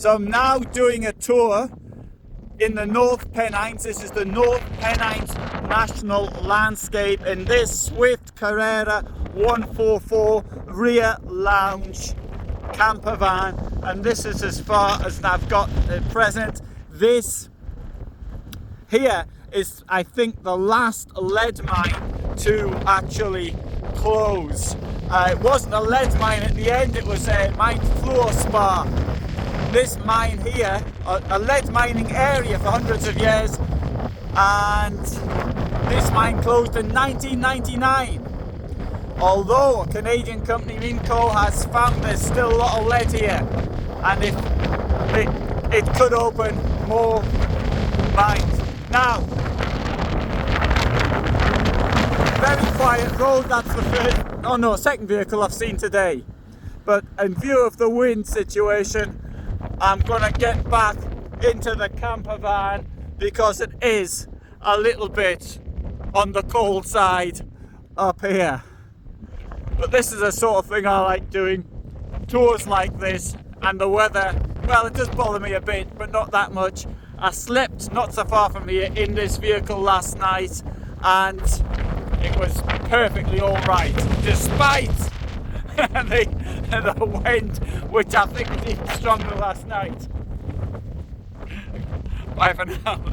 So I'm now doing a tour in the North Pennines. This is the North Pennines National Landscape in this Swift Carrera 144 rear lounge camper van, and this is as far as I've got at present. This here is, I think, the last lead mine to actually close. It wasn't a lead mine at the end, it was a mine fluorspar. This mine here, a lead mining area for hundreds of years, and this mine closed in 1999. Although a Canadian company, Minco, has found there's still a lot of lead here, and it could open more mines. Now, very quiet road. That's the second vehicle I've seen today. But in view of the wind situation, I'm gonna get back into the camper van because it is a little bit on the cold side up here. But this is the sort of thing I like doing, tours like this, and the weather, well, it does bother me a bit, but not that much. I slept not so far from here in this vehicle last night, and it was perfectly alright, despite the wind, which I think was even stronger last night. Bye for now.